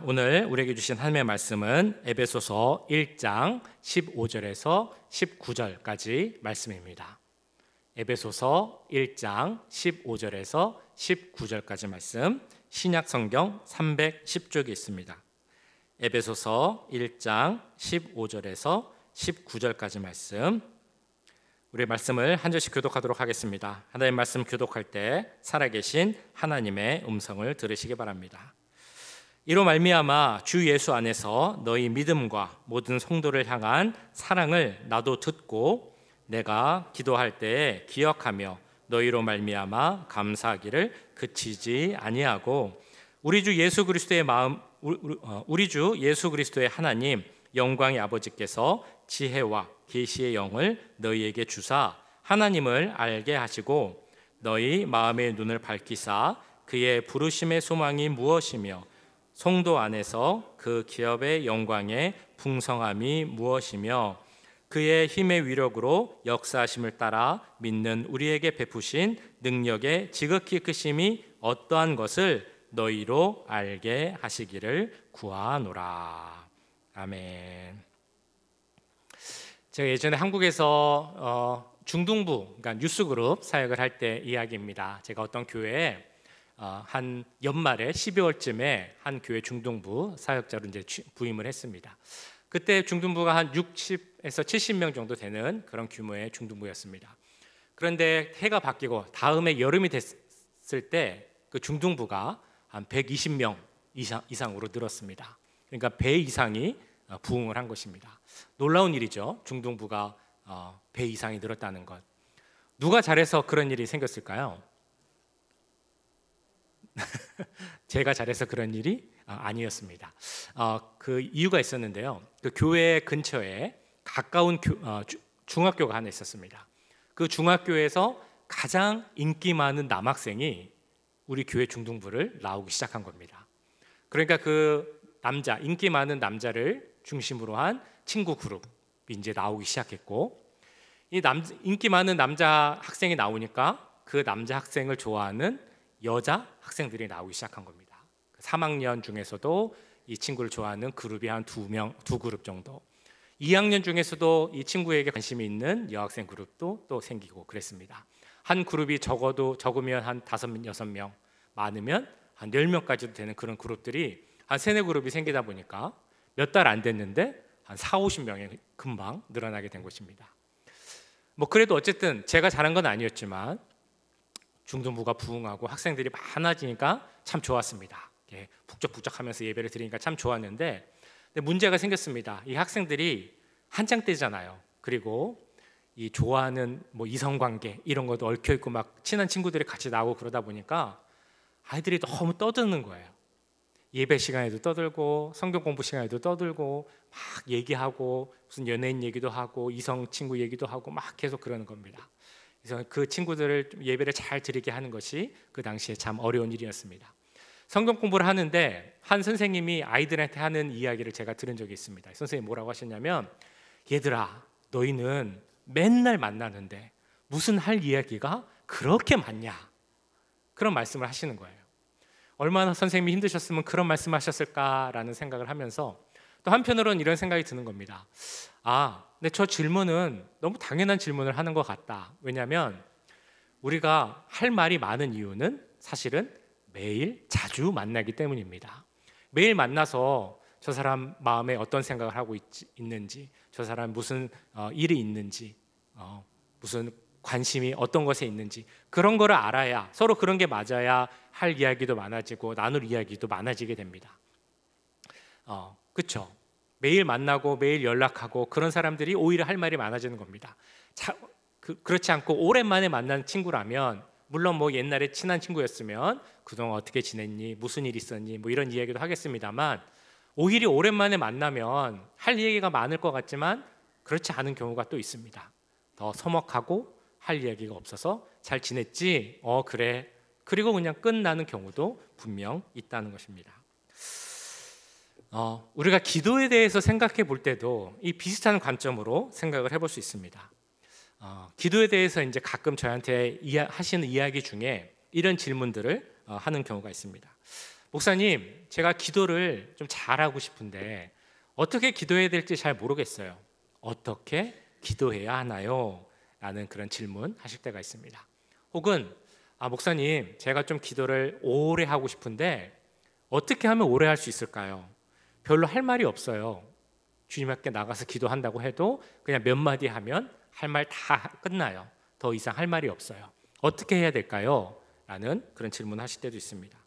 오늘 우리에게 주신 하나님의 말씀은 에베소서 1장 15절에서 19절까지 말씀입니다. 에베소서 1장 15절에서 19절까지 말씀, 신약 성경 310쪽에 있습니다. 에베소서 1장 15절에서 19절까지 말씀, 우리의 말씀을 한 절씩 교독하도록 하겠습니다. 하나님의 말씀 교독할 때 살아계신 하나님의 음성을 들으시기 바랍니다. 이로 말미암아 주 예수 안에서 너희 믿음과 모든 성도를 향한 사랑을 나도 듣고 내가 기도할 때에 기억하며 너희로 말미암아 감사하기를 그치지 아니하고 우리 주 예수 그리스도의 하나님 영광의 아버지께서 지혜와 계시의 영을 너희에게 주사 하나님을 알게 하시고 너희 마음의 눈을 밝히사 그의 부르심의 소망이 무엇이며 성도 안에서 그 기업의 영광의 풍성함이 무엇이며 그의 힘의 위력으로 역사하심을 따라 믿는 우리에게 베푸신 능력의 지극히 크심이 어떠한 것을 너희로 알게 하시기를 구하노라. 아멘. 제가 예전에 한국에서 중등부, 그러니까 뉴스그룹 사역을 할 때 이야기입니다. 제가 어떤 교회에 한 연말에 12월쯤에 한 교회 중등부 사역자로 이제 부임을 했습니다. 그때 중등부가 한 60에서 70명 정도 되는 그런 규모의 중등부였습니다. 그런데 해가 바뀌고 다음에 여름이 됐을 때 그 중등부가 한 120명 이상으로 늘었습니다. 그러니까 배 이상이 부흥을 한 것입니다. 놀라운 일이죠. 중등부가 배 이상이 늘었다는 것. 누가 잘해서 그런 일이 생겼을까요? 제가 잘해서 그런 일이 아니었습니다. 그 이유가 있었는데요. 그 교회 근처에 가까운 중학교가 하나 있었습니다. 그 중학교에서 가장 인기 많은 남학생이 우리 교회 중등부를 나오기 시작한 겁니다. 그러니까 그 인기 많은 남자를 중심으로 한 친구 그룹이 이제 나오기 시작했고, 인기 많은 남자 학생이 나오니까 그 남자 학생을 좋아하는 여자 학생들이 나오기 시작한 겁니다. 3학년 중에서도 이 친구를 좋아하는 그룹이 한 두 그룹 정도, 2학년 중에서도 이 친구에게 관심이 있는 여학생 그룹도 또 생기고 그랬습니다. 한 그룹이 적으면 한 5, 6명, 많으면 한 10명까지도 되는 그런 그룹들이 한 3, 4그룹이 생기다 보니까 몇 달 안 됐는데 한 4, 50명이 금방 늘어나게 된 것입니다. 그래도 어쨌든 제가 잘한 건 아니었지만 중등부가 부흥하고 학생들이 많아지니까 참 좋았습니다. 북적북적하면서 예배를 드리니까 참 좋았는데, 문제가 생겼습니다. 이 학생들이 한창 때잖아요. 그리고 이 좋아하는 이성관계 이런 것도 얽혀있고 막 친한 친구들이 같이 나오고 그러다 보니까 아이들이 너무 떠드는 거예요. 예배 시간에도 떠들고 성경 공부 시간에도 떠들고 막 얘기하고 무슨 연예인 얘기도 하고 이성 친구 얘기도 하고 막 계속 그러는 겁니다. 그래서 그 친구들을 예배를 잘 드리게 하는 것이 그 당시에 참 어려운 일이었습니다. 성경 공부를 하는데 한 선생님이 아이들한테 하는 이야기를 제가 들은 적이 있습니다. 선생님이 뭐라고 하셨냐면, 얘들아 너희는 맨날 만나는데 무슨 할 이야기가 그렇게 많냐, 그런 말씀을 하시는 거예요. 얼마나 선생님이 힘드셨으면 그런 말씀하셨을까라는 생각을 하면서 또 한편으로는 이런 생각이 드는 겁니다. 근데 저 질문은 너무 당연한 질문을 하는 것 같다. 왜냐하면 우리가 할 말이 많은 이유는 사실은 매일 자주 만나기 때문입니다. 매일 만나서 저 사람 마음에 어떤 생각을 하고 있는지, 저 사람 무슨 일이 있는지, 무슨 관심이 어떤 것에 있는지, 그런 거를 알아야, 서로 그런 게 맞아야 할 이야기도 많아지고 나눌 이야기도 많아지게 됩니다. 그렇죠? 매일 만나고 매일 연락하고 그런 사람들이 오히려 할 말이 많아지는 겁니다. 그렇지 않고 오랜만에 만난 친구라면, 물론 옛날에 친한 친구였으면 그동안 어떻게 지냈니, 무슨 일 있었니, 이런 이야기도 하겠습니다만, 오히려 오랜만에 만나면 할 얘기가 많을 것 같지만 그렇지 않은 경우가 또 있습니다. 더 서먹하고 할 이야기가 없어서 잘 지냈지? 그래. 그리고 그냥 끝나는 경우도 분명 있다는 것입니다. 우리가 기도에 대해서 생각해 볼 때도 이 비슷한 관점으로 생각을 해볼 수 있습니다. 기도에 대해서 이제 가끔 저한테 하시는 이야기 중에 이런 질문들을 하는 경우가 있습니다. 목사님, 제가 기도를 좀 잘하고 싶은데 어떻게 기도해야 될지 잘 모르겠어요. 어떻게 기도해야 하나요? 라는 그런 질문 하실 때가 있습니다. 혹은 목사님, 제가 좀 기도를 오래 하고 싶은데 어떻게 하면 오래 할 수 있을까요? 별로 할 말이 없어요. 주님 앞에 나가서 기도한다고 해도 그냥 몇 마디 하면 할 말 다 끝나요. 더 이상 할 말이 없어요. 어떻게 해야 될까요? 라는 그런 질문을 하실 때도 있습니다.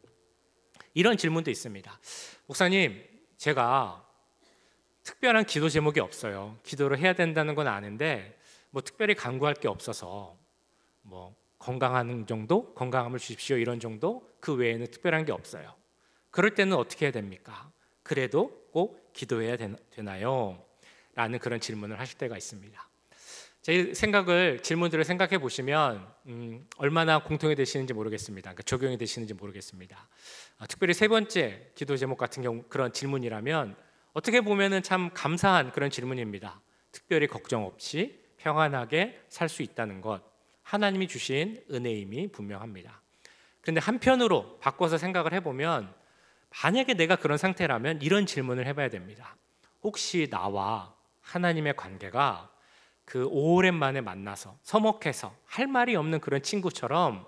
이런 질문도 있습니다. 목사님, 제가 특별한 기도 제목이 없어요. 기도를 해야 된다는 건 아는데 특별히 간구할 게 없어서 건강하는 정도, 건강함을 주십시오 이런 정도, 그 외에는 특별한 게 없어요. 그럴 때는 어떻게 해야 됩니까? 그래도 꼭 기도해야 되나요? 라는 그런 질문을 하실 때가 있습니다. 제 질문들을 생각해 보시면 얼마나 공통이 되시는지 모르겠습니다. 그러니까 적용이 되시는지 모르겠습니다. 특별히 세 번째 기도 제목 같은 경우 그런 질문이라면 어떻게 보면은 참 감사한 그런 질문입니다. 특별히 걱정 없이 평안하게 살 수 있다는 것, 하나님이 주신 은혜임이 분명합니다. 그런데 한편으로 바꿔서 생각을 해보면 만약에 내가 그런 상태라면 이런 질문을 해봐야 됩니다. 혹시 나와 하나님의 관계가 그 오랜만에 만나서 서먹해서 할 말이 없는 그런 친구처럼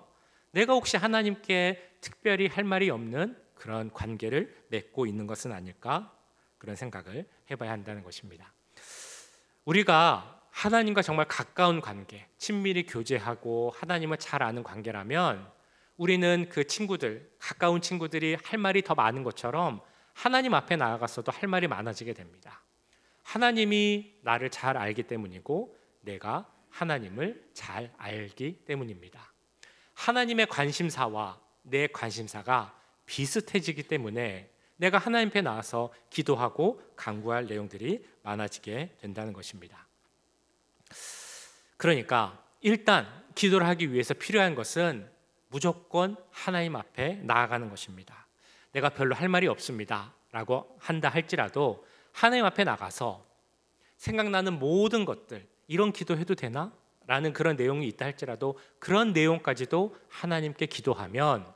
내가 혹시 하나님께 특별히 할 말이 없는 그런 관계를 맺고 있는 것은 아닐까? 그런 생각을 해봐야 한다는 것입니다. 우리가 하나님과 정말 가까운 관계, 친밀히 교제하고 하나님을 잘 아는 관계라면 우리는 그 친구들, 가까운 친구들이 할 말이 더 많은 것처럼 하나님 앞에 나아가서도 할 말이 많아지게 됩니다. 하나님이 나를 잘 알기 때문이고 내가 하나님을 잘 알기 때문입니다. 하나님의 관심사와 내 관심사가 비슷해지기 때문에 내가 하나님 앞에 나와서 기도하고 간구할 내용들이 많아지게 된다는 것입니다. 그러니까 일단 기도를 하기 위해서 필요한 것은 무조건 하나님 앞에 나아가는 것입니다. 내가 별로 할 말이 없습니다 라고 한다 할지라도 하나님 앞에 나가서 생각나는 모든 것들, 이런 기도해도 되나? 라는 그런 내용이 있다 할지라도 그런 내용까지도 하나님께 기도하면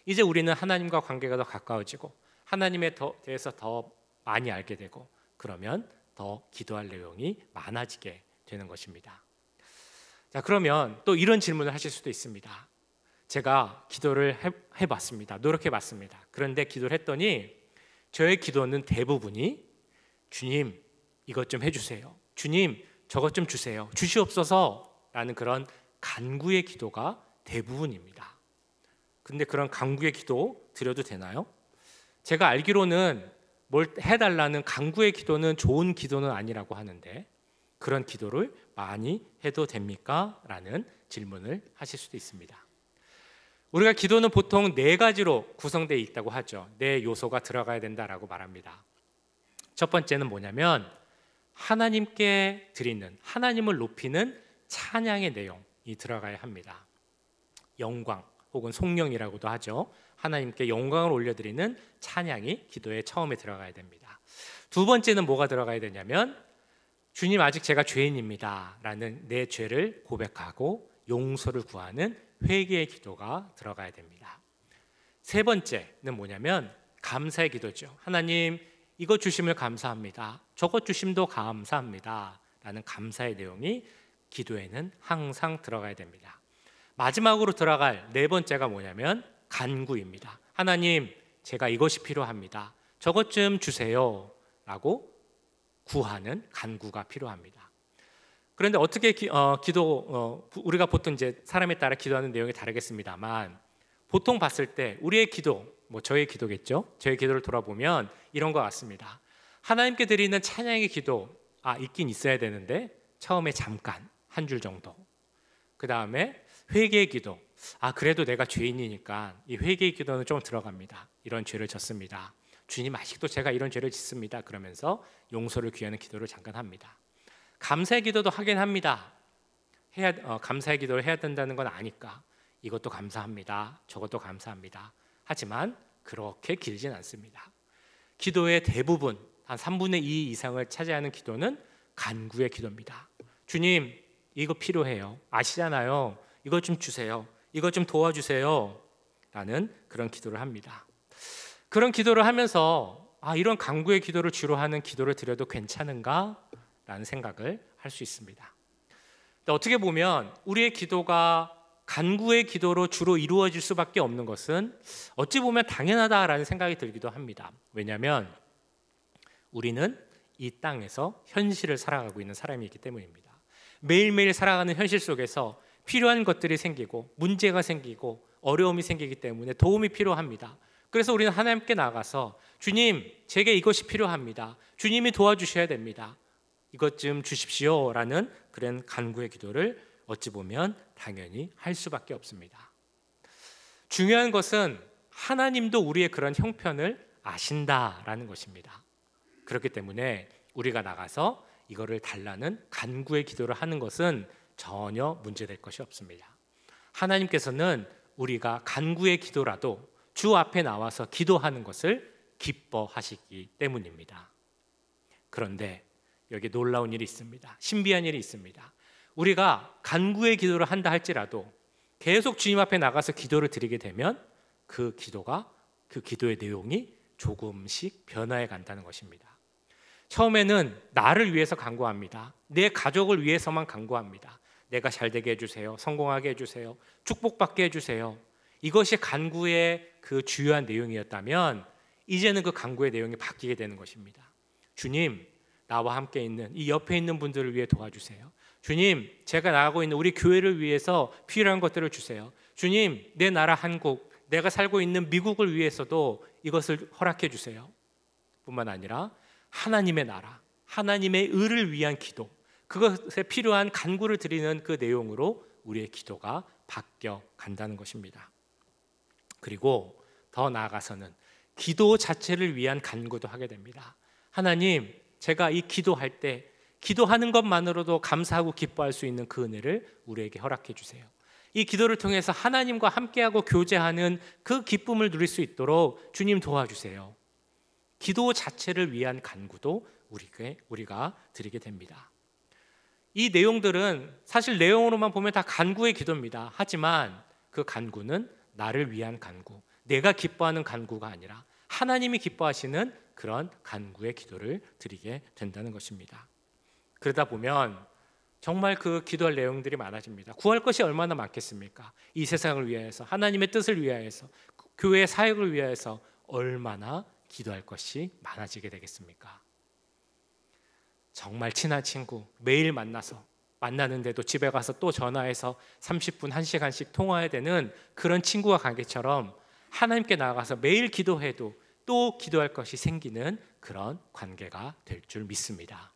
이제 우리는 하나님과 관계가 더 가까워지고 하나님에 대해서 더 많이 알게 되고 그러면 더 기도할 내용이 많아지게 되는 것입니다. 자, 그러면 또 이런 질문을 하실 수도 있습니다. 제가 기도를 해봤습니다. 노력해봤습니다. 그런데 기도를 했더니 저의 기도는 대부분이 주님 이것 좀 해주세요. 주님 저것 좀 주세요. 주시옵소서 라는 그런 간구의 기도가 대부분입니다. 근데 그런 간구의 기도 드려도 되나요? 제가 알기로는 뭘 해달라는 간구의 기도는 좋은 기도는 아니라고 하는데 그런 기도를 많이 해도 됩니까? 라는 질문을 하실 수도 있습니다. 우리가 기도는 보통 4가지로 구성되어 있다고 하죠. 4요소가 들어가야 된다라고 말합니다. 첫 번째는 뭐냐면 하나님께 드리는, 하나님을 높이는 찬양의 내용이 들어가야 합니다. 영광 혹은 송영이라고도 하죠. 하나님께 영광을 올려드리는 찬양이 기도의 처음에 들어가야 됩니다. 두 번째는 뭐가 들어가야 되냐면 주님 아직 제가 죄인입니다 라는 내 죄를 고백하고 용서를 구하는 회개의 기도가 들어가야 됩니다. 세 번째는 뭐냐면 감사의 기도죠. 하나님 이것 주심을 감사합니다. 저것 주심도 감사합니다 라는 감사의 내용이 기도에는 항상 들어가야 됩니다. 마지막으로 들어갈 4번째가 뭐냐면 간구입니다. 하나님 제가 이것이 필요합니다. 저것 좀 주세요 라고 구하는 간구가 필요합니다. 그런데 어떻게 우리가 보통 이제 사람에 따라 기도하는 내용이 다르겠습니다만 보통 봤을 때 우리의 기도, 저의 기도겠죠. 저의 기도를 돌아보면 이런 것 같습니다. 하나님께 드리는 찬양의 기도 있긴 있어야 되는데 처음에 잠깐 한 줄 정도. 그 다음에 회개의 기도. 그래도 내가 죄인이니까 이 회개의 기도는 좀 들어갑니다. 이런 죄를 졌습니다. 주님 아직도 제가 이런 죄를 짓습니다. 그러면서 용서를 구하는 기도를 잠깐 합니다. 감사의 기도도 하긴 합니다. 감사의 기도를 해야 된다는 건 아니까 이것도 감사합니다. 저것도 감사합니다. 하지만 그렇게 길진 않습니다. 기도의 대부분 한 3분의 2 이상을 차지하는 기도는 간구의 기도입니다. 주님 이거 필요해요. 아시잖아요. 이거 좀 주세요. 이거 좀 도와주세요 라는 그런 기도를 합니다. 그런 기도를 하면서 이런 간구의 기도를 주로 하는 기도를 드려도 괜찮은가? 라는 생각을 할 수 있습니다. 어떻게 보면 우리의 기도가 간구의 기도로 주로 이루어질 수밖에 없는 것은 어찌 보면 당연하다라는 생각이 들기도 합니다. 왜냐하면 우리는 이 땅에서 현실을 살아가고 있는 사람이기 때문입니다. 매일매일 살아가는 현실 속에서 필요한 것들이 생기고 문제가 생기고 어려움이 생기기 때문에 도움이 필요합니다. 그래서 우리는 하나님께 나가서 주님, 제게 이것이 필요합니다. 주님이 도와주셔야 됩니다. 이것 좀 주십시오라는 그런 간구의 기도를 어찌 보면 당연히 할 수밖에 없습니다. 중요한 것은 하나님도 우리의 그런 형편을 아신다라는 것입니다. 그렇기 때문에 우리가 나가서 이거를 달라는 간구의 기도를 하는 것은 전혀 문제될 것이 없습니다. 하나님께서는 우리가 간구의 기도라도 주 앞에 나와서 기도하는 것을 기뻐하시기 때문입니다. 그런데 여기 놀라운 일이 있습니다. 신비한 일이 있습니다. 우리가 간구의 기도를 한다 할지라도 계속 주님 앞에 나가서 기도를 드리게 되면 그 기도의 내용이 조금씩 변화해 간다는 것입니다. 처음에는 나를 위해서 간구합니다. 내 가족을 위해서만 간구합니다. 내가 잘되게 해주세요. 성공하게 해주세요. 축복받게 해주세요. 이것이 간구의 그 주요한 내용이었다면 이제는 그 간구의 내용이 바뀌게 되는 것입니다. 주님, 나와 함께 있는 이 옆에 있는 분들을 위해 도와주세요. 주님, 제가 나가고 있는 우리 교회를 위해서 필요한 것들을 주세요. 주님, 내 나라 한국, 내가 살고 있는 미국을 위해서도 이것을 허락해 주세요. 뿐만 아니라 하나님의 나라, 하나님의 의를 위한 기도, 그것에 필요한 간구를 드리는 그 내용으로 우리의 기도가 바뀌어 간다는 것입니다. 그리고 더 나아가서는 기도 자체를 위한 간구도 하게 됩니다. 하나님, 제가 이 기도할 때 기도하는 것만으로도 감사하고 기뻐할 수 있는 그 은혜를 우리에게 허락해 주세요. 이 기도를 통해서 하나님과 함께하고 교제하는 그 기쁨을 누릴 수 있도록 주님 도와주세요. 기도 자체를 위한 간구도 우리가 드리게 됩니다. 이 내용들은 사실 내용으로만 보면 다 간구의 기도입니다. 하지만 그 간구는 나를 위한 간구, 내가 기뻐하는 간구가 아니라 하나님이 기뻐하시는 그런 간구의 기도를 드리게 된다는 것입니다. 그러다 보면 정말 그 기도할 내용들이 많아집니다. 구할 것이 얼마나 많겠습니까? 이 세상을 위하여서, 하나님의 뜻을 위하여서, 교회의 사역을 위하여서 얼마나 기도할 것이 많아지게 되겠습니까? 정말 친한 친구 매일 만나는데도 집에 가서 또 전화해서 30분, 1시간씩 통화해야 되는 그런 친구와 관계처럼 하나님께 나아가서 매일 기도해도 또 기도할 것이 생기는 그런 관계가 될 줄 믿습니다.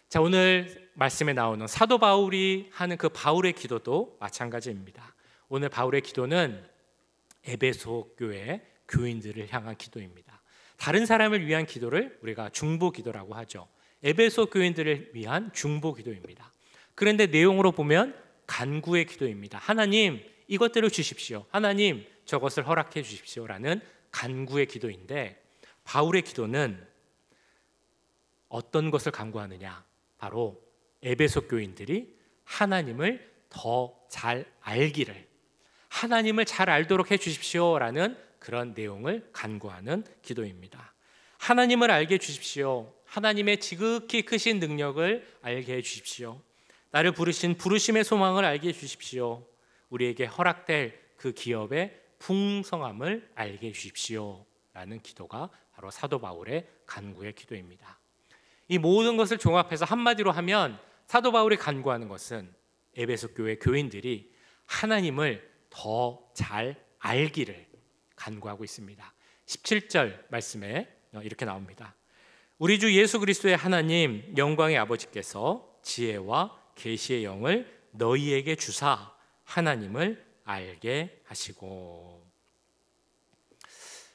자, 오늘 말씀에 나오는 사도 바울이 하는 그 바울의 기도도 마찬가지입니다. 오늘 바울의 기도는 에베소 교회 교인들을 향한 기도입니다. 다른 사람을 위한 기도를 우리가 중보 기도라고 하죠. 에베소 교인들을 위한 중보 기도입니다. 그런데 내용으로 보면 간구의 기도입니다. 하나님, 이것들을 주십시오. 하나님, 저것을 허락해 주십시오라는 간구의 기도인데, 바울의 기도는 어떤 것을 간구하느냐? 바로 에베소 교인들이 하나님을 더 잘 알기를, 하나님을 잘 알도록 해 주십시오라는 그런 내용을 간구하는 기도입니다. 하나님을 알게 해 주십시오. 하나님의 지극히 크신 능력을 알게 해 주십시오. 나를 부르신 부르심의 소망을 알게 해 주십시오. 우리에게 허락될 그 기업의 풍성함을 알게 해 주십시오 라는 기도가 바로 사도 바울의 간구의 기도입니다. 이 모든 것을 종합해서 한마디로 하면 사도 바울이 간구하는 것은 에베소 교회 교인들이 하나님을 더 잘 알기를 간구하고 있습니다. 17절 말씀에 이렇게 나옵니다. 우리 주 예수 그리스도의 하나님 영광의 아버지께서 지혜와 계시의 영을 너희에게 주사 하나님을 알게 하시고.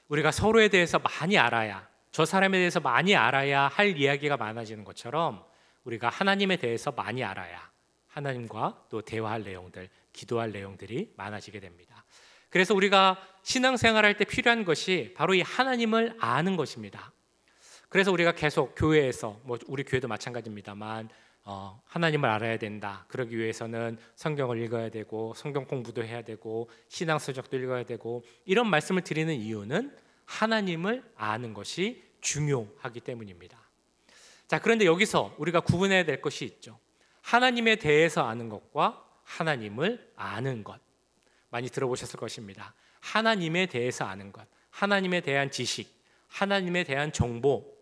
우리가 서로에 대해서 많이 알아야, 저 사람에 대해서 많이 알아야 할 이야기가 많아지는 것처럼 우리가 하나님에 대해서 많이 알아야 하나님과 또 대화할 내용들, 기도할 내용들이 많아지게 됩니다. 그래서 우리가 신앙생활할 때 필요한 것이 바로 이 하나님을 아는 것입니다. 그래서 우리가 계속 교회에서, 우리 교회도 마찬가지입니다만 하나님을 알아야 된다. 그러기 위해서는 성경을 읽어야 되고 성경 공부도 해야 되고 신앙서적도 읽어야 되고 이런 말씀을 드리는 이유는 하나님을 아는 것이 중요하기 때문입니다. 자, 그런데 여기서 우리가 구분해야 될 것이 있죠. 하나님에 대해서 아는 것과 하나님을 아는 것. 많이 들어보셨을 것입니다. 하나님에 대해서 아는 것, 하나님에 대한 지식, 하나님에 대한 정보,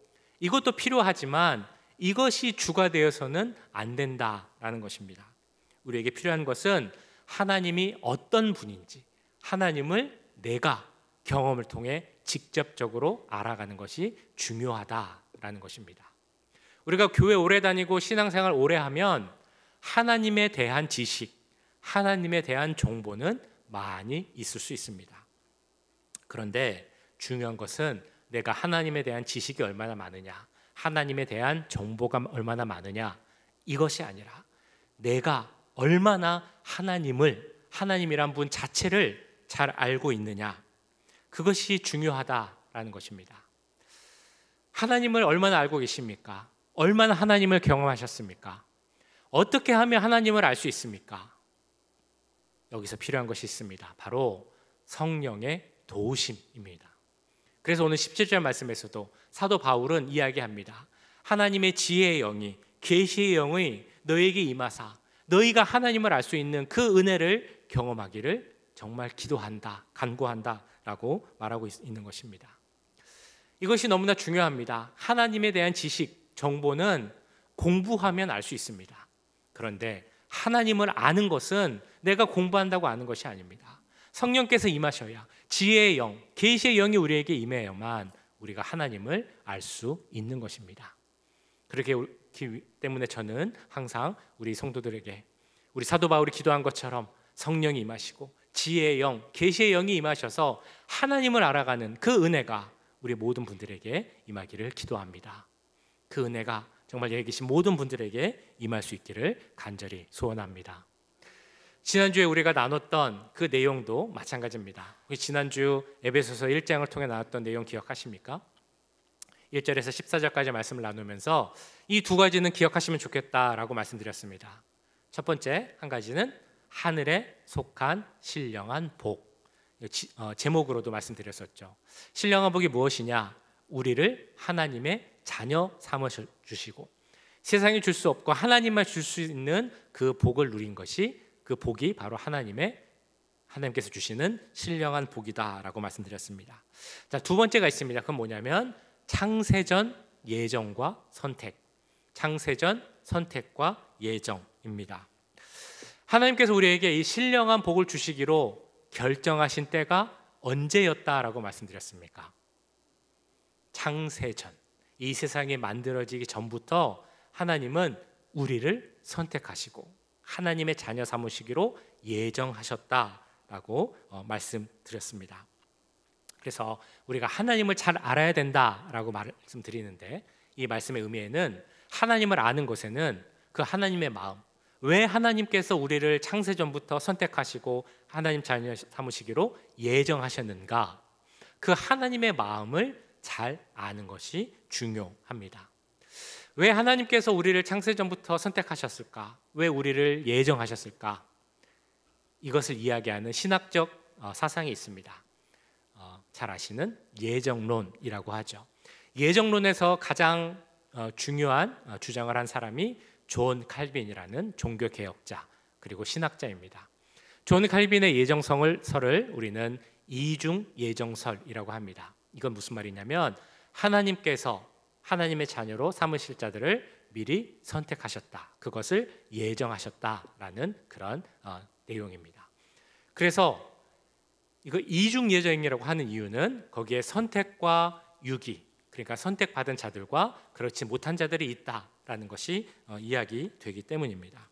이것도 필요하지만 이것이 주가 되어서는 안 된다라는 것입니다. 우리에게 필요한 것은 하나님이 어떤 분인지, 하나님을 내가 경험을 통해 직접적으로 알아가는 것이 중요하다라는 것입니다. 우리가 교회 오래 다니고 신앙생활 오래 하면 하나님에 대한 지식, 하나님에 대한 정보는 많이 있을 수 있습니다. 그런데 중요한 것은 내가 하나님에 대한 지식이 얼마나 많으냐, 하나님에 대한 정보가 얼마나 많으냐, 이것이 아니라 내가 얼마나 하나님이란 분 자체를 잘 알고 있느냐, 그것이 중요하다라는 것입니다. 하나님을 얼마나 알고 계십니까? 얼마나 하나님을 경험하셨습니까? 어떻게 하면 하나님을 알 수 있습니까? 여기서 필요한 것이 있습니다. 바로 성령의 도우심입니다. 그래서 오늘 17절 말씀에서도 사도 바울은 이야기합니다. 하나님의 지혜의 영이, 계시의 영이 너에게 임하사 너희가 하나님을 알 수 있는 그 은혜를 경험하기를 정말 기도한다, 간구한다 라고 말하고 있는 것입니다. 이것이 너무나 중요합니다. 하나님에 대한 지식, 정보는 공부하면 알 수 있습니다. 그런데 하나님을 아는 것은 내가 공부한다고 아는 것이 아닙니다. 성령께서 임하셔야, 지혜의 영, 계시의 영이 우리에게 임해야만 우리가 하나님을 알 수 있는 것입니다. 그렇기 때문에 저는 항상 우리 성도들에게 우리 사도 바울이 기도한 것처럼 성령이 임하시고 지혜의 영, 계시의 영이 임하셔서 하나님을 알아가는 그 은혜가 우리 모든 분들에게 임하기를 기도합니다. 그 은혜가 정말 여기 계신 모든 분들에게 임할 수 있기를 간절히 소원합니다. 지난주에 우리가 나눴던 그 내용도 마찬가지입니다. 지난주 에베소서 1장을 통해 나눴던 내용 기억하십니까? 1절에서 14절까지 말씀을 나누면서 이 두 가지는 기억하시면 좋겠다라고 말씀드렸습니다. 첫 번째 한 가지는 하늘에 속한 신령한 복, 제목으로도 말씀드렸었죠. 신령한 복이 무엇이냐? 우리를 하나님의 자녀 삼아 주시고 세상이 줄 수 없고 하나님만 줄 수 있는 그 복을 누린 것이, 그 복이 바로 하나님께서 주시는 신령한 복이다라고 말씀드렸습니다. 자, 두 번째가 있습니다. 그건 뭐냐면 창세전 예정과 선택, 창세전 선택과 예정입니다. 하나님께서 우리에게 이 신령한 복을 주시기로 결정하신 때가 언제였다라고 말씀드렸습니까? 창세전, 이 세상이 만들어지기 전부터 하나님은 우리를 선택하시고 하나님의 자녀 삼으시기로 예정하셨다라고 말씀드렸습니다. 그래서 우리가 하나님을 잘 알아야 된다라고 말씀드리는데, 이 말씀의 의미에는 하나님을 아는 것에는 그 하나님의 마음, 왜 하나님께서 우리를 창세전부터 선택하시고 하나님 자녀 삼으시기로 예정하셨는가, 그 하나님의 마음을 잘 아는 것이 중요합니다. 왜 하나님께서 우리를 창세전부터 선택하셨을까? 왜 우리를 예정하셨을까? 이것을 이야기하는 신학적 사상이 있습니다. 잘 아시는 예정론이라고 하죠. 예정론에서 가장 중요한 주장을 한 사람이 존 칼빈이라는 종교개혁자 그리고 신학자입니다. 존 칼빈의 예정설을 우리는 이중 예정설이라고 합니다. 이건 무슨 말이냐면 하나님께서 하나님의 자녀로 삼으실 자들을 미리 선택하셨다, 그것을 예정하셨다라는 그런 내용입니다. 그래서 이거 이중 예정이라고 하는 이유는 거기에 선택과 유기, 그러니까 선택받은 자들과 그렇지 못한 자들이 있다라는 것이 이야기되기 때문입니다.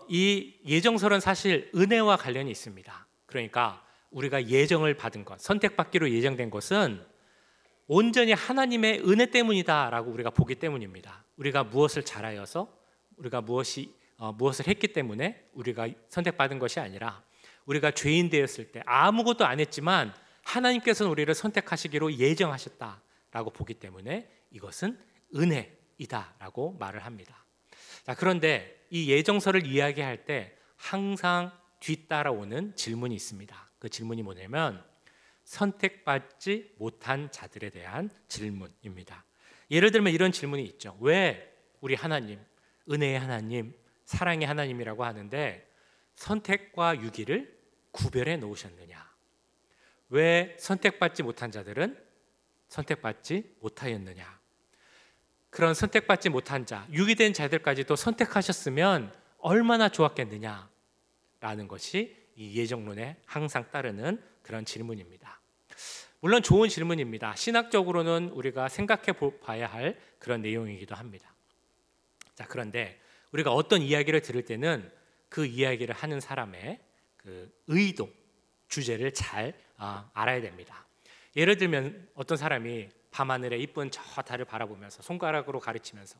이 예정설은 사실 은혜와 관련이 있습니다. 그러니까 우리가 예정을 받은 것, 선택받기로 예정된 것은 온전히 하나님의 은혜 때문이다라고 우리가 보기 때문입니다. 우리가 무엇을 잘하여서, 우리가 무엇을 했기 때문에 우리가 선택받은 것이 아니라, 우리가 죄인 되었을 때 아무것도 안 했지만 하나님께서는 우리를 선택하시기로 예정하셨다라고 보기 때문에 이것은 은혜이다라고 말을 합니다. 자, 그런데 이 예정설을 이야기할 때 항상 뒤따라오는 질문이 있습니다. 그 질문이 뭐냐면 선택받지 못한 자들에 대한 질문입니다. 예를 들면 이런 질문이 있죠. 왜 우리 하나님, 은혜의 하나님, 사랑의 하나님이라고 하는데 선택과 유기를 구별해 놓으셨느냐? 왜 선택받지 못한 자들은 선택받지 못하였느냐? 그런 선택받지 못한 자, 유기된 자들까지도 선택하셨으면 얼마나 좋았겠느냐? 라는 것이 이 예정론에 항상 따르는 그런 질문입니다. 물론 좋은 질문입니다. 신학적으로는 우리가 생각해 봐야 할 그런 내용이기도 합니다. 자, 그런데 우리가 어떤 이야기를 들을 때는 그 이야기를 하는 사람의 그 의도, 주제를 잘 알아야 됩니다. 예를 들면 어떤 사람이 밤하늘에 이쁜 저 달을 바라보면서 손가락으로 가르치면서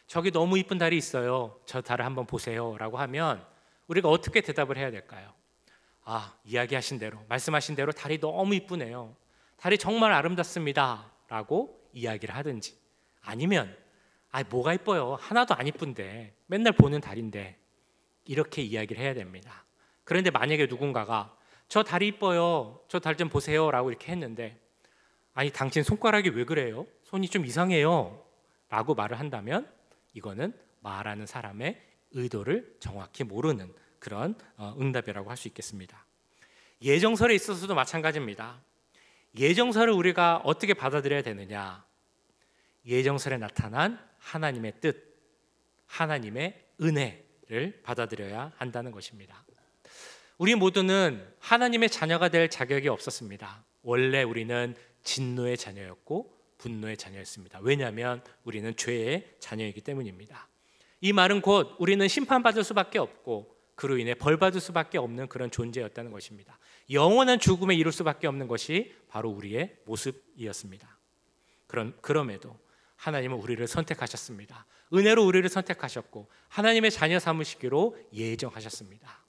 저기 너무 이쁜 달이 있어요. 저 달을 한번 보세요. 라고 하면 우리가 어떻게 대답을 해야 될까요? 이야기하신 대로, 말씀하신 대로 달이 너무 이쁘네요. 달이 정말 아름답습니다. 라고 이야기를 하든지, 아니면 뭐가 이뻐요? 하나도 안 이쁜데, 맨날 보는 달인데, 이렇게 이야기를 해야 됩니다. 그런데 만약에 누군가가 저 달이 이뻐요, 저 달 좀 보세요 라고 이렇게 했는데, 당신 손가락이 왜 그래요? 손이 좀 이상해요 라고 말을 한다면 이거는 말하는 사람의 의도를 정확히 모르는 그런 응답이라고 할 수 있겠습니다. 예정설에 있어서도 마찬가지입니다. 예정설을 우리가 어떻게 받아들여야 되느냐? 예정설에 나타난 하나님의 뜻, 하나님의 은혜를 받아들여야 한다는 것입니다. 우리 모두는 하나님의 자녀가 될 자격이 없었습니다. 원래 우리는 진노의 자녀였고 분노의 자녀였습니다. 왜냐하면 우리는 죄의 자녀이기 때문입니다. 이 말은 곧 우리는 심판받을 수밖에 없고 그로 인해 벌받을 수밖에 없는 그런 존재였다는 것입니다. 영원한 죽음에 이룰 수밖에 없는 것이 바로 우리의 모습이었습니다. 그럼에도 하나님은 우리를 선택하셨습니다. 은혜로 우리를 선택하셨고 하나님의 자녀 삼으시기로 예정하셨습니다.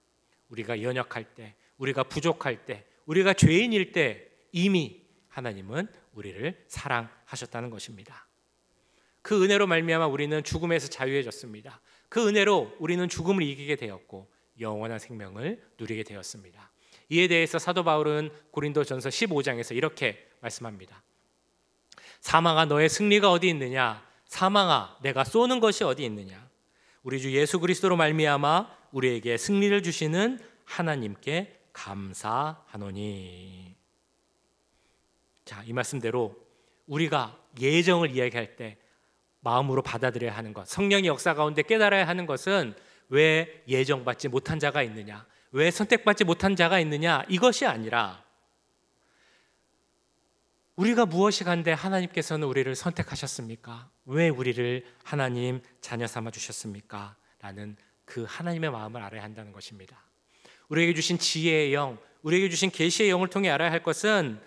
우리가 연약할 때, 우리가 부족할 때, 우리가 죄인일 때 이미 하나님은 우리를 사랑하셨다는 것입니다. 그 은혜로 말미암아 우리는 죽음에서 자유해졌습니다. 그 은혜로 우리는 죽음을 이기게 되었고 영원한 생명을 누리게 되었습니다. 이에 대해서 사도 바울은 고린도전서 15장에서 이렇게 말씀합니다. 사망아 너의 승리가 어디 있느냐? 사망아 내가 쏘는 것이 어디 있느냐? 우리 주 예수 그리스도로 말미암아 우리에게 승리를 주시는 하나님께 감사하노니. 자, 이 말씀대로 우리가 예정을 이야기할 때 마음으로 받아들여야 하는 것, 성령의 역사 가운데 깨달아야 하는 것은 왜 예정받지 못한 자가 있느냐, 왜 선택받지 못한 자가 있느냐, 이것이 아니라 우리가 무엇이 간데 하나님께서는 우리를 선택하셨습니까? 왜 우리를 하나님 자녀 삼아 주셨습니까? 라는 그 하나님의 마음을 알아야 한다는 것입니다. 우리에게 주신 지혜의 영, 우리에게 주신 계시의 영을 통해 알아야 할 것은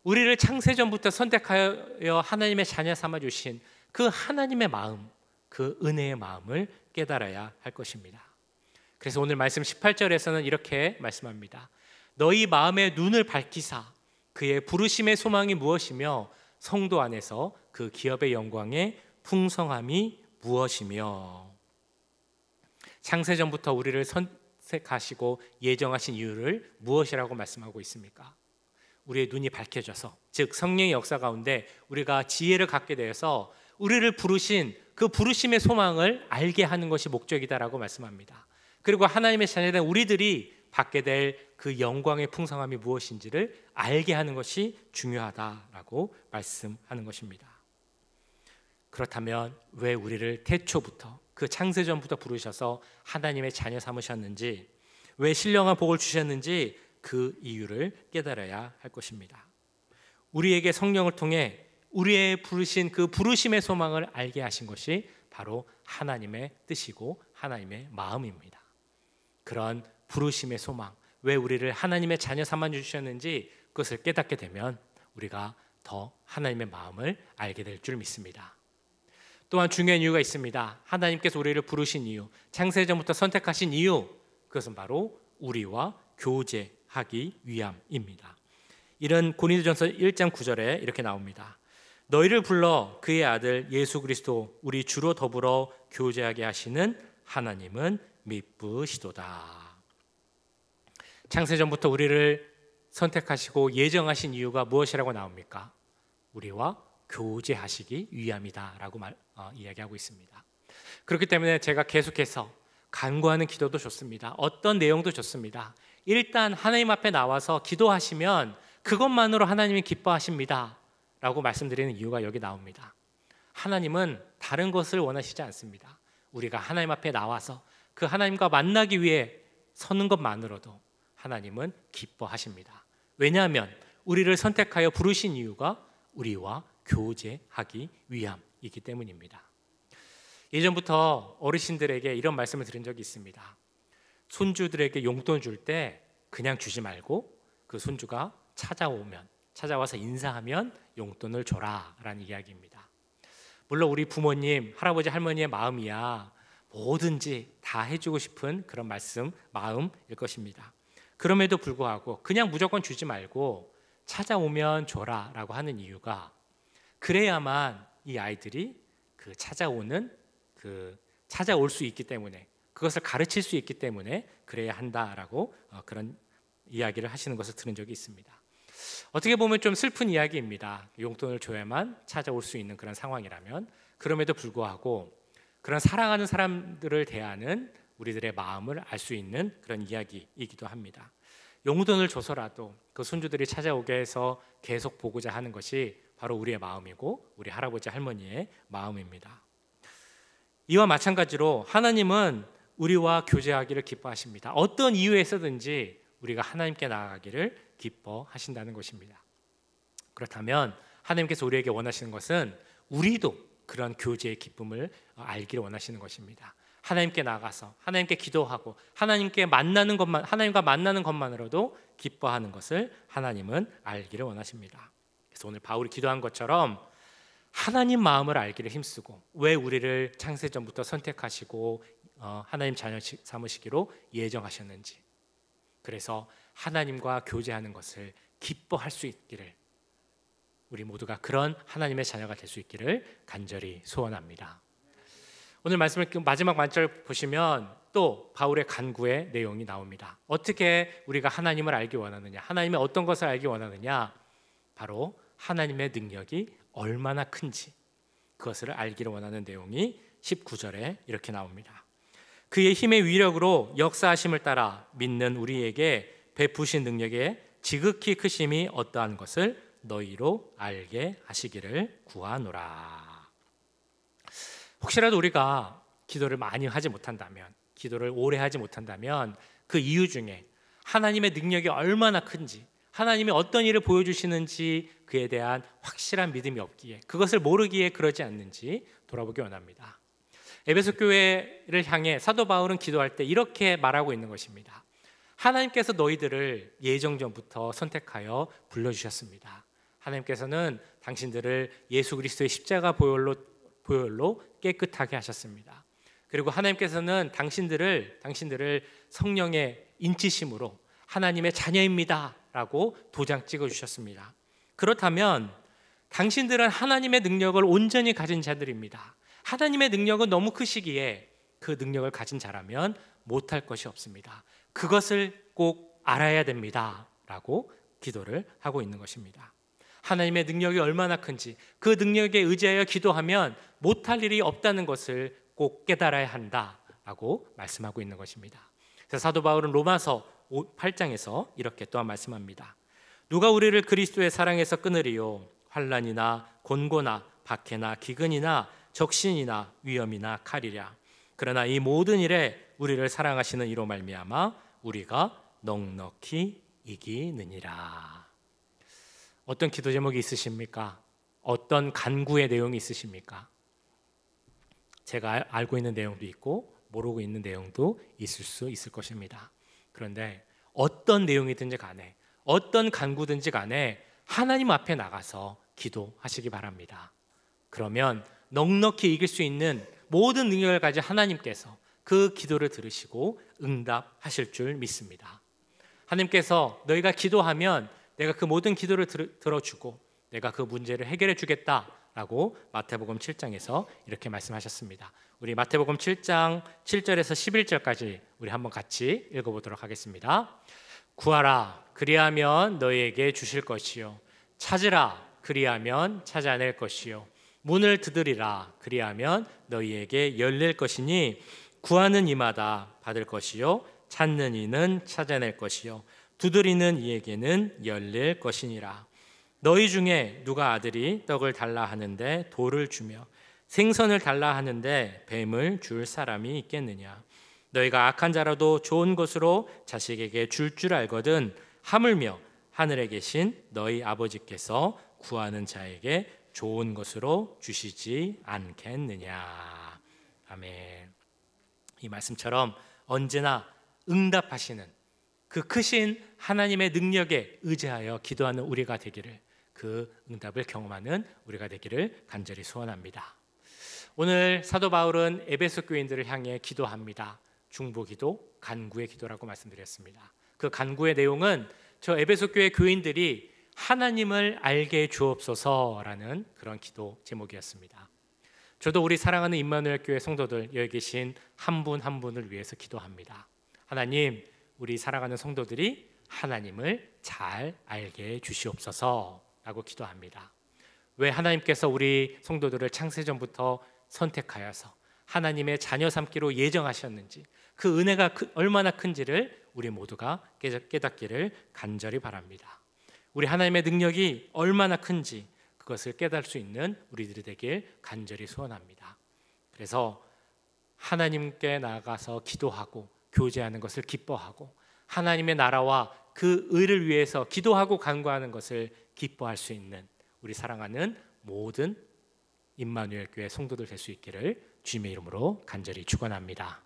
우리를 창세전부터 선택하여 하나님의 자녀 삼아 주신 그 하나님의 마음, 그 은혜의 마음을 깨달아야 할 것입니다. 그래서 오늘 말씀 18절에서는 이렇게 말씀합니다. 너희 마음의 눈을 밝히사 그의 부르심의 소망이 무엇이며 성도 안에서 그 기업의 영광의 풍성함이 무엇이며. 창세전부터 우리를 선택하시고 예정하신 이유를 무엇이라고 말씀하고 있습니까? 우리의 눈이 밝혀져서, 즉 성령의 역사 가운데 우리가 지혜를 갖게 되어서 우리를 부르신 그 부르심의 소망을 알게 하는 것이 목적이다라고 말씀합니다. 그리고 하나님의 자녀된 우리들이 받게 될 그 영광의 풍성함이 무엇인지를 알게 하는 것이 중요하다라고 말씀하는 것입니다. 그렇다면 왜 우리를 태초부터, 그 창세전부터 부르셔서 하나님의 자녀 삼으셨는지, 왜 신령한 복을 주셨는지 그 이유를 깨달아야 할 것입니다. 우리에게 성령을 통해 우리의 부르신 그 부르심의 소망을 알게 하신 것이 바로 하나님의 뜻이고 하나님의 마음입니다. 그런 부르심의 소망, 왜 우리를 하나님의 자녀 삼아 주셨는지 그것을 깨닫게 되면 우리가 더 하나님의 마음을 알게 될 줄 믿습니다. 또한 중요한 이유가 있습니다. 하나님께서 우리를 부르신 이유, 창세전부터 선택하신 이유, 그것은 바로 우리와 교제하기 위함입니다. 이런 고린도전서 1장 9절에 이렇게 나옵니다. 너희를 불러 그의 아들 예수 그리스도 우리 주로 더불어 교제하게 하시는 하나님은 미쁘시도다. 창세전부터 우리를 선택하시고 예정하신 이유가 무엇이라고 나옵니까? 우리와 교제하시기 위함이다라고 이야기하고 있습니다. 그렇기 때문에 제가 계속해서 간구하는 기도도 좋습니다. 어떤 내용도 좋습니다. 일단 하나님 앞에 나와서 기도하시면 그것만으로 하나님이 기뻐하십니다 라고 말씀드리는 이유가 여기 나옵니다. 하나님은 다른 것을 원하시지 않습니다. 우리가 하나님 앞에 나와서 그 하나님과 만나기 위해 서는 것만으로도 하나님은 기뻐하십니다. 왜냐하면 우리를 선택하여 부르신 이유가 우리와 교제하기 위함이기 때문입니다. 예전부터 어르신들에게 이런 말씀을 드린 적이 있습니다. 손주들에게 용돈 줄 때 그냥 주지 말고 그 손주가 찾아와서 인사하면 용돈을 줘라 라는 이야기입니다. 물론 우리 부모님, 할아버지, 할머니의 마음이야 뭐든지 다 해주고 싶은 그런 마음일 것입니다. 그럼에도 불구하고 그냥 무조건 주지 말고 찾아오면 줘라 라고 하는 이유가 그래야만 이 아이들이 찾아올 수 있기 때문에, 그것을 가르칠 수 있기 때문에 그래야 한다라고 그런 이야기를 하시는 것을 들은 적이 있습니다. 어떻게 보면 좀 슬픈 이야기입니다. 용돈을 줘야만 찾아올 수 있는 그런 상황이라면, 그럼에도 불구하고 그런 사랑하는 사람들을 대하는 우리들의 마음을 알 수 있는 그런 이야기이기도 합니다. 용돈을 줘서라도 그 손주들이 찾아오게 해서 계속 보고자 하는 것이 바로 우리의 마음이고 우리 할아버지 할머니의 마음입니다. 이와 마찬가지로 하나님은 우리와 교제하기를 기뻐하십니다. 어떤 이유에서든지 우리가 하나님께 나아가기를 기뻐하신다는 것입니다. 그렇다면 하나님께서 우리에게 원하시는 것은 우리도 그런 교제의 기쁨을 알기를 원하시는 것입니다. 하나님께 나가서 하나님께 기도하고 하나님과 만나는 것만으로도 기뻐하는 것을 하나님은 알기를 원하십니다. 그래서 오늘 바울이 기도한 것처럼 하나님 마음을 알기를 힘쓰고 왜 우리를 창세전부터 선택하시고 하나님 자녀 삼으시기로 예정하셨는지, 그래서 하나님과 교제하는 것을 기뻐할 수 있기를, 우리 모두가 그런 하나님의 자녀가 될 수 있기를 간절히 소원합니다. 오늘 말씀을 마지막 만절 보시면 또 바울의 간구의 내용이 나옵니다. 어떻게 우리가 하나님을 알기 원하느냐, 하나님의 어떤 것을 알기 원하느냐, 바로 하나님의 능력이 얼마나 큰지 그것을 알기를 원하는 내용이 19절에 이렇게 나옵니다. 그의 힘의 위력으로 역사하심을 따라 믿는 우리에게 베푸신 능력의 지극히 크심이 어떠한 것을 너희로 알게 하시기를 구하노라. 혹시라도 우리가 기도를 많이 하지 못한다면, 기도를 오래 하지 못한다면 그 이유 중에 하나님의 능력이 얼마나 큰지, 하나님이 어떤 일을 보여주시는지 그에 대한 확실한 믿음이 없기에, 그것을 모르기에 그러지 않는지 돌아보기 원합니다. 에베소 교회를 향해 사도 바울은 기도할 때 이렇게 말하고 있는 것입니다. 하나님께서 너희들을 예정전부터 선택하여 불러주셨습니다. 하나님께서는 당신들을 예수 그리스도의 십자가 보혈로 깨끗하게 하셨습니다. 그리고 하나님께서는 당신들을 성령의 인치심으로 하나님의 자녀입니다 라고 도장 찍어주셨습니다. 그렇다면 당신들은 하나님의 능력을 온전히 가진 자들입니다. 하나님의 능력은 너무 크시기에 그 능력을 가진 자라면 못할 것이 없습니다. 그것을 꼭 알아야 됩니다 라고 기도를 하고 있는 것입니다. 하나님의 능력이 얼마나 큰지, 그 능력에 의지하여 기도하면 못할 일이 없다는 것을 꼭 깨달아야 한다라고 말씀하고 있는 것입니다. 그래서 사도 바울은 로마서 8장에서 이렇게 또한 말씀합니다. 누가 우리를 그리스도의 사랑에서 끊으리요? 환난이나 곤고나 박해나 기근이나 적신이나 위험이나 칼이랴. 그러나 이 모든 일에 우리를 사랑하시는 이로 말미암아 우리가 넉넉히 이기느니라. 어떤 기도 제목이 있으십니까? 어떤 간구의 내용이 있으십니까? 제가 알고 있는 내용도 있고 모르고 있는 내용도 있을 수 있을 것입니다. 그런데 어떤 내용이든지 간에, 어떤 간구든지 간에 하나님 앞에 나가서 기도하시기 바랍니다. 그러면 넉넉히 이길 수 있는 모든 능력을 가진 하나님께서 그 기도를 들으시고 응답하실 줄 믿습니다. 하나님께서 너희가 기도하면 내가 그 모든 기도를 들어주고 내가 그 문제를 해결해 주겠다라고 마태복음 7장에서 이렇게 말씀하셨습니다. 우리 마태복음 7장 7절에서 11절까지 우리 한번 같이 읽어보도록 하겠습니다. 구하라 그리하면 너희에게 주실 것이요 찾으라 그리하면 찾아낼 것이요 문을 두드리라 그리하면 너희에게 열릴 것이니 구하는 이마다 받을 것이요 찾는 이는 찾아낼 것이요 두드리는 이에게는 열릴 것이니라. 너희 중에 누가 아들이 떡을 달라 하는데 돌을 주며 생선을 달라 하는데 뱀을 줄 사람이 있겠느냐? 너희가 악한 자라도 좋은 것으로 자식에게 줄 알거든 하물며 하늘에 계신 너희 아버지께서 구하는 자에게 좋은 것으로 주시지 않겠느냐. 아멘. 이 말씀처럼 언제나 응답하시는 그 크신 하나님의 능력에 의지하여 기도하는 우리가 되기를, 그 응답을 경험하는 우리가 되기를 간절히 소원합니다. 오늘 사도 바울은 에베소 교인들을 향해 기도합니다. 중보기도, 간구의 기도라고 말씀드렸습니다. 그 간구의 내용은 저 에베소 교회 교인들이 하나님을 알게 주옵소서라는 그런 기도 제목이었습니다. 저도 우리 사랑하는 임마누엘 교회 성도들 여기 계신 한 분 한 분을 위해서 기도합니다. 하나님, 우리 사랑하는 성도들이 하나님을 잘 알게 주시옵소서라고 기도합니다. 왜 하나님께서 우리 성도들을 창세전부터 선택하여서 하나님의 자녀 삼기로 예정하셨는지, 그 은혜가 얼마나 큰지를 우리 모두가 깨닫기를 간절히 바랍니다. 우리 하나님의 능력이 얼마나 큰지 그것을 깨달을 수 있는 우리들이 되길 간절히 소원합니다. 그래서 하나님께 나아가서 기도하고 교제하는 것을 기뻐하고 하나님의 나라와 그 의를 위해서 기도하고 간구하는 것을 기뻐할 수 있는 우리 사랑하는 모든 임마누엘 교회 성도들 될 수 있기를 주님의 이름으로 간절히 축원합니다.